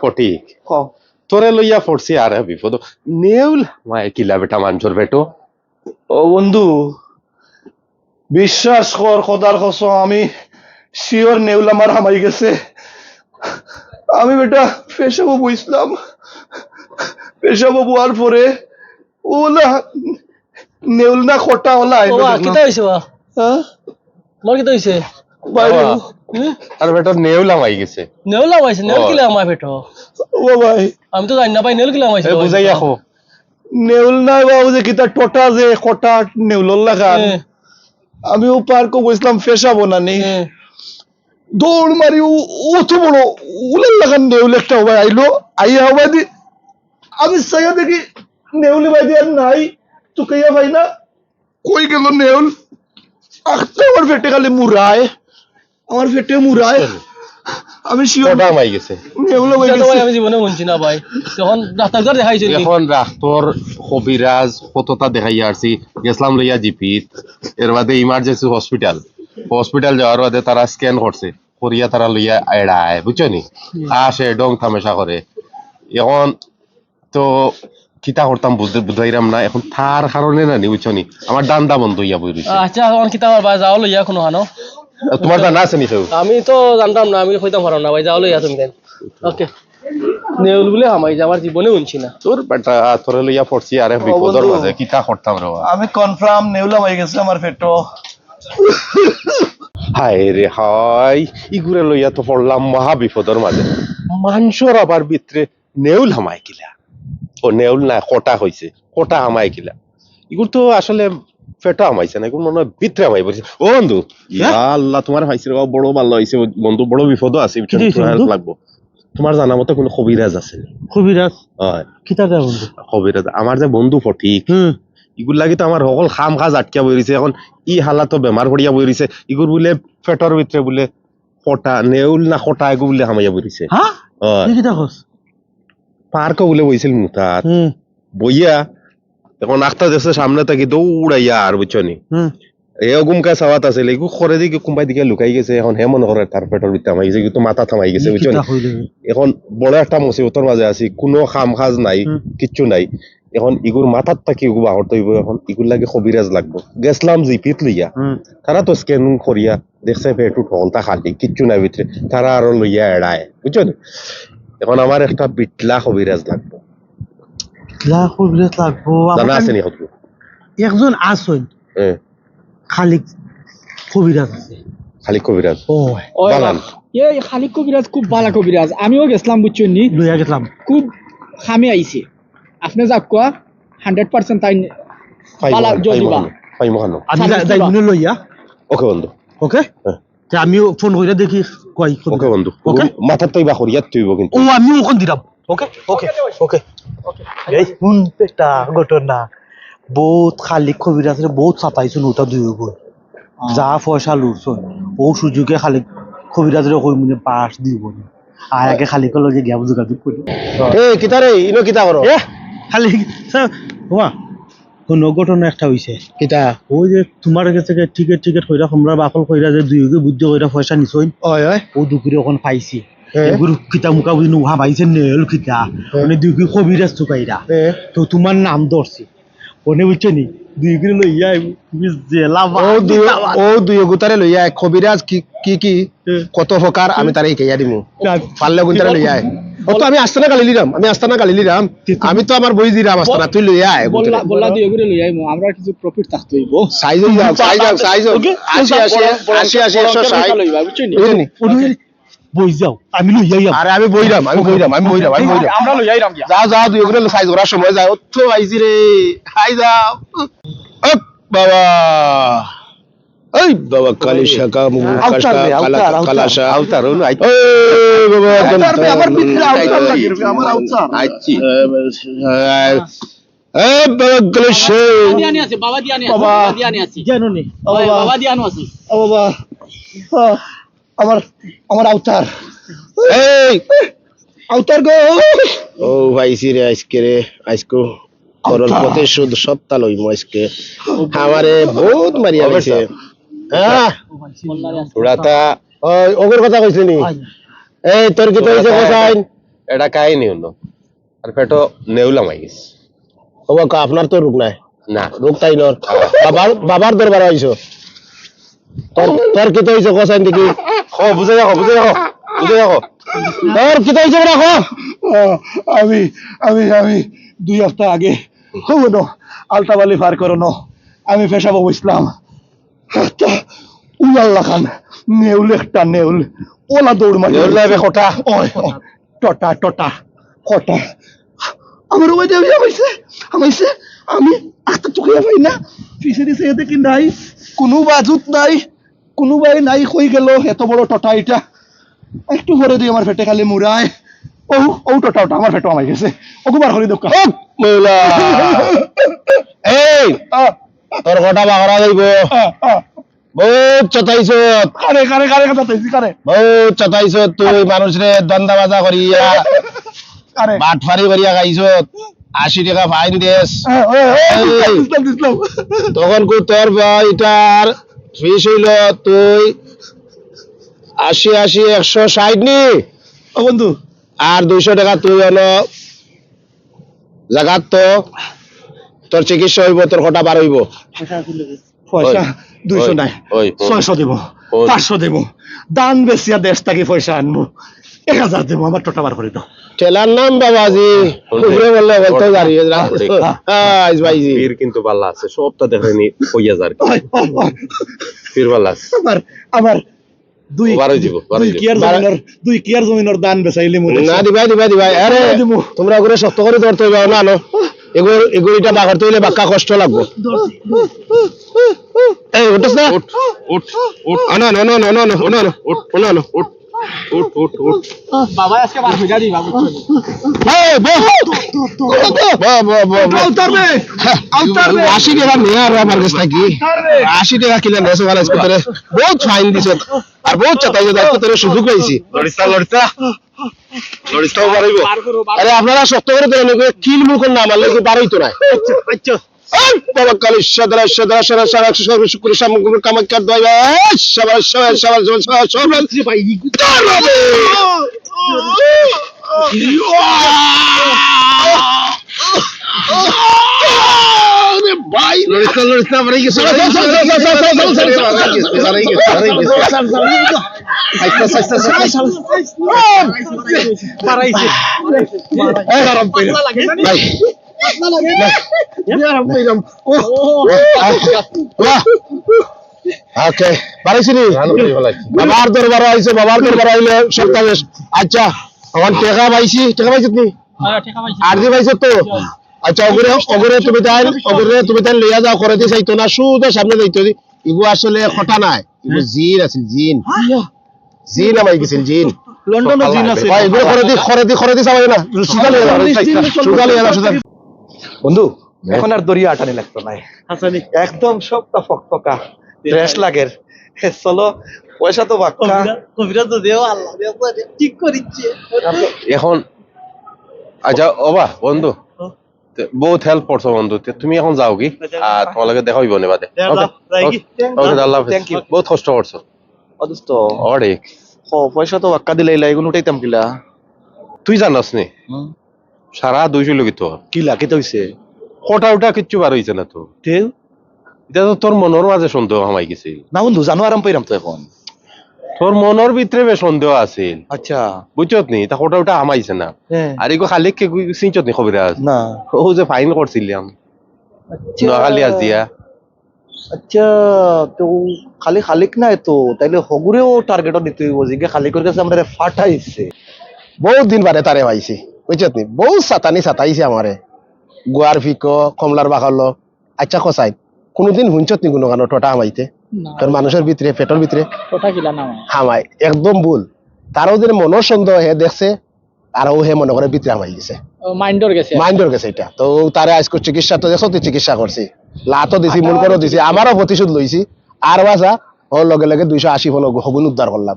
ফটিক তোরে লইয়া পড়ছি আর বিপদ নেউল মায় কিলা বেটা মানুষের বেটো ও বন্ধু বিশ্বাস কর খোদার কসম আমি শিওর নেউল আমার হামাই গেছে। আমি বেটা পেশাবো বুঝলাম, পেশাবো বুয়ার পরে ওলা নেউল না খোটা ওলা কিতা হইছে বা হ্যাঁ মোর কিতা হইছে বাইরে আর বেটা নেউল আমাই গেছে নেউল লাগাইছে নেউল কিলা আমার পেটো ও ভাই আমি তো জানি না ভাই নেউল কিলা লাগাইছে বুঝাই রাখো নেউল না বাবু যে কিতা টোটা যে খোটা নেউল লাগা আমি ও পার্ক বুঝলাম পেশাবো না নি দৌড় মারি অত বড় উলের লাগান নেউল একটা ভাই আইলো আইয়া ভাই দি আমি সাইয়া দেখি নেউলি ভাই আর নাই তো কইয়া ভাই না কই গেল নেউল আখতে আমার পেটে খালি মুরায় আমার পেটে মুরায় আমি শিওর ওটা আমাই গেছে নেউল ভাই ভাই আমি জীবনে মনছি না ভাই তখন ডাক্তার দেখাইছে এখন ডাক্তার কবিরাজ কতটা দেখাইয়া আসছি গেছিলাম লইয়া জিপিত এর বাদে ইমার্জেন্সি হসপিটাল যাওয়ার বাদে তারা স্ক্যান করছে করিয়া তারা লইয়া এড়ায় বুঝছো নি আসে ডং থামেশা করে এখন তো কিতা করতাম বুঝাইরাম না এখন তার কারণে না নি বুঝছো নি আমার ডান্ডা বন্ধ হইয়া বই রইছে আচ্ছা এখন কিতা করবা যাও লইয়া কোনো হানো তোমার জানা আছে নি কেউ আমি তো জানতাম না আমি কইতাম পারো না ভাই যাও লইয়া তুমি দেন ওকে নেউল বলে হামাই যে আমার জীবনে উনছি না তোর বেটা তোরে লইয়া পড়ছি আরে বিপদের মাঝে কিতা করতাম রে আমি কনফার্ম নেউলা হয়ে গেছে আমার পেটো হায় রে হায় ইগুরে লইয়া তো পড়লাম মহা বিপদের মাঝে মানুষের আবার ভিতরে নেউল হামাই কিলা ও নেউল না কোটা হইছে কোটা হামাই কিলা ইগুর তো আসলে পেটো হামাইছে না এগুলো মনে হয় ভিতরে হামাই পড়ছে ও বন্ধু ইয়া আল্লাহ তোমার হাইছে বড় ভালো হইছে বন্ধু বড় বিপদও আছে হেল্প লাগবো তোমার জানা মতো কোনো কবিরাজ আছে কবিরাজ হয় কিতা দা বন্ধু কবিরাজ আমার যে বন্ধু ফটিক ইগুর লাগি তো আমার সকল খাম খাজ আটকিয়া বই রইছে এখন ই হালাত বেমার পড়িয়া বই রইছে ইগুর বলে পেটর ভিতরে বলে কোটা নেউল না কোটা এগু বলে হামাইয়া বই রইছে হ্যাঁ কিতা কস পার্ক বলে বইছিল মুতাত বইয়া এখন আখতা দেশে সামনে থাকি দৌড়াইয়া আর বুঝছো নি এগুমকা সাওয়াত আছে এগু খরে দিকে কোনবাই দিকে লুকাই গেছে এখন হে মনে করে তার পেটর ভিতরে হামাই গেছে কিন্তু মাথা থামাই গেছে বুঝছো নি এখন বড় একটা মুসিবতর মাঝে আছি কোনো খাম খাজ নাই কিচ্ছু নাই এখন ইগুর মাথার থাকি ইগু বাহর তৈব এখন ইগুর লাগে কবিরাজ লাগবো গেছলাম জিপিত লইয়া তারা তো স্ক্যান করিয়া দেখছে পেটু ঢলতা খালি কিচ্ছু নাই ভিতরে তারা আরো লইয়া এড়ায় বুঝছো নি এখন আমার একটা বিটলা কবিরাজ লাগবো কবিরাজ লাগবো জানা আছে নি হতু একজন আসুন খালি কবিরাজ আছে খালি কবিরাজ বাগান এই খালি কবিরাজ খুব ভালো কবিরাজ আমিও গেছিলাম বুঝছেন নি লইয়া গেলাম খুব খামে আইছে আপনি যাক কোয়া 100% তাই ভালো জজিবা পাই মহানো আমি যাই গুনে লইয়া ওকে বন্ধু ওকে তে আমিও ফোন কইরা দেখি কই ওকে বন্ধু ওকে মাথার তৈবা করিয়া তুইব কিন্তু ও আমি ওখান দিলাম ওকে ওকে ওকে এই শুন একটা ঘটনা বহুত খালি কবিরাজরে বহুত চাপাইছো ওটা দুই গো যা পয়সা লুটছন ও সুযোগে খালি কবিরাজরে কই মনে পাস দিব না আর আগে খালি কল যে গিয়া যোগাযোগ করি এই কিতা রে ইনো কিতা করো এ খালি ওয়া কোন ঘটনা একটা হইছে কিটা ওই যে তোমার কাছে টিকেট কইরা তোমরা বাকল কইরা যে দুই গো বুদ্ধ কইরা পয়সা নিছই ওই ওই ও দুকুরে ওখান পাইছি এগুলো কিতা মুকা বুঝি নুহা পাইছে নেল কিতা মানে দুই গো কবিরাজ চুকাইরা তো তোমার নাম ধরছি ওনে বুঝছো নি দুই গো লইয়া জেলা ও দুই গুতারে লইয়া কবিরাজ কি কত প্রকার আমি তারে কেয়া দিমু পারলে গুতারে লইয়া ও তো আমি আস্তানা গালি লিরাম আমি তো আমার বই দিরাম আস্তানা তুই লইয়া আয় বললা দুই গুরে লইয়া আইমু আমরা কিছু প্রফিট থাকতে হইব সাইজ সাইজ 80 160 লইবা বুঝছো নি বই যাও আমি লইয়া আরে আমি বইরাম আমরা লইয়া আইরাম যা দুই গুরে সাইজ করার সময় যায় ও তো আইছি রে হাই যাও ও বাবা এই বাবা কালিশা কা মুকাশা কালাশা আউতার ওনো আই এই বাবা আমার ভিতরে আউতার লাগে রে আমার আউতার আইছি এই বাবা কালিশা দিয়ানি আছে বাবা দিয়ানি আছে জানো নি বাবা দিয়ানো আছে ও বাবা আমার আউতার এই আউতার গো ও ভাইছি রে আজকে করল পথে শুধ সপ্তাহ লইম আজকে আমারে বহুত মারিয়া গেছে হ্যাঁ ওরাতা ওই ওগর কথা কইছিনি এই তোর কি কইছে কোসাইন এটা কাহিনী হলো আর পেটো নেউলাম আই গেছে ও কাকা আপনার তো রোগ নাই না রোগ তাই নর বাবার দরবার আইছো তোর কি তো হইছে কোসাইন দেখি বুঝে রাখো তোর কি তো হইছে রাখো আমি আমি আমি 2 সপ্তাহ আগে হবো আলতাবালি পার করো আমি পেশাবো ইসলাম উল্লাহ খান নেউল একটা নেউল ওলা দৌড় মারি নেউলাবে খটা টটা খটা আমার ওই যে আমাইছে আমি আস্তে চুকিয়া পাই না পিছে দিছে এতে কি নাই কোনো বাজুত নাই কোনো বাই নাই কই গেল এত বড় টটা এটা একটু পরে দিই আমার পেটে খালি মুড়ায় ও টটা আমার পেটো আমাই গেছে ওগুবার হরি দোকা মৌলা এই তোর গোটা বাগরা যাইব বহুত চতাইছ কারে কথা তাইছি কারে বহুত চতাইছ তুই মানুষরে দন্দা বাজা করিয়া কারে বাটফারি করিয়া খাইছ 80 টাকা ফাইন দেস দিসলাম তখন কো তোর এটার ফিস হইল তুই 80 160 নি ও বন্ধু আর 200 টাকা তুই হলো জাগাত তো তোর চিকিৎসা হইব তোর কটা বার হইব পয়সা 200 নাই ওই 600 দেব 500 দেব দান বেশিয়া দেশ থেকে পয়সা আনবো 1000 দেব আমার টোটা বার করে দাও ঠেলার নাম বাবাজি উপরে বললে বলতে দাঁড়িয়ে আইস ভাইজি পীর কিন্তু বাল্লা আছে সবটা দেখেনি কইয়া যার পীর বাল্লা আছে আমার দুই বারোই দিব, বারোই দিব। দুই কিয়ার জমিনের দান বেচাইলে মনে না দিবাই আরে দিমু। তোমরা করে শক্ত করে ধরতে হবে না আনো এগুলিটা বাগার তৈলে বাক্কা কষ্ট লাগবো এই উঠছ না বাবা আজকে বার হয়ে যাবি বাবু আশি টাকা নিয়ে আর আমার কাছে থাকি 80 টাকা কিলো নেছো ভালো আজকে বহুত ফাইন দিছ আর বহুত চাতাইছে আজকে তোর সুযোগ পাইছি লড়িস্তা বাড়াইব আরে আপনারা শক্ত করে ধরেন কিল মুখ না মারলে কি পারই তো না বাবা কালী সদরা শুক্র সামগ্রী কামাখ্যার দয়া সবার ভাই লড়িস্তা বাড়াই গেছে ওকে পারাইছিনি বাবার দরবার আইছে বাবার দরবার আইলে সপ্তাহ আচ্ছা আমার টাকা পাইছি তুমি আর দি পাইছো তো আচ্ছা ওগরে তুমি তাই লইয়া যাও করে দিয়ে চাইতো না শুধু সামনে যাইতো ইগু আসলে খটা নাই ইগু জিন আছিল জিন আমাই গেছিল জিন লন্ডনে জিন আছে এগুলো করে দি চাবাই না সুগালি বন্ধু এখন আর দরিয়া আটানি লাগতো নাই একদম সবটা ফকফকা ড্রেস লাগের চলো পয়সা তো বাক্কা কবিরা তো দেও আল্লাহ ঠিক করিচ্ছে এখন আচ্ছা ওবা বন্ধু বহুত হেল্প করছো বন্ধু তুমি এখন যাও কি আর তোমাকে দেখা হইব না বাদে ওকে আল্লাহ হাফেজ বহুত কষ্ট করছো অদুস্ত অনেক পয়সা তো বাক্কা দিলে এগুলো উঠাইতাম কিলা তুই জানাস নি সারা 200 লোক তো কিলা কেতে হইছে কোটা উঠা কিচ্ছু বার হইছে না তো তেল এটা তো তোর মনের মাঝে সন্দেহ হামাই গেছে না বন্ধু জানো আরাম পাইরাম তো এখন তোর মনের ভিতরে বে সন্দেহ আছিল আচ্ছা বুঝছত নি তা কোটা উঠা হামাইছে না আর এগো খালি কে চিনছত নি খবরাজ না ও যে ফাইন করছিলাম নোয়াখালী আজিয়া আচ্ছা তো খালি খালিক নাই তো তাইলে হগুরেও টার্গেটও নিতে হইব যে খালি করে কাছে আমরা ফাটাইছে বহুত দিন বাদে তারে পাইছি বুঝছত নি বহুত সাতাইছে আমারে গুয়ার ফিকো কমলার বাকল আচ্ছা কসাই কোনদিন হুঁচত নি কোনো গানো টোটা হামাইতে তোর মানুষের ভিতরে পেটের ভিতরে টোটা কিলা না হামাই একদম ভুল তারও যে মনের সন্দেহ হে দেখছে আর ও হে মনে করে ভিতরে হামাই গেছে মাইন্ডর গেছে এটা তো তারে আজকে চিকিৎসা তো দেখো তুই চিকিৎসা করছি লাতো দিছি মূল করে দিছি আমারও প্রতিশোধ লইছি আর বাসা ওর লগে লগে 280 হগুন উদ্ধার করলাম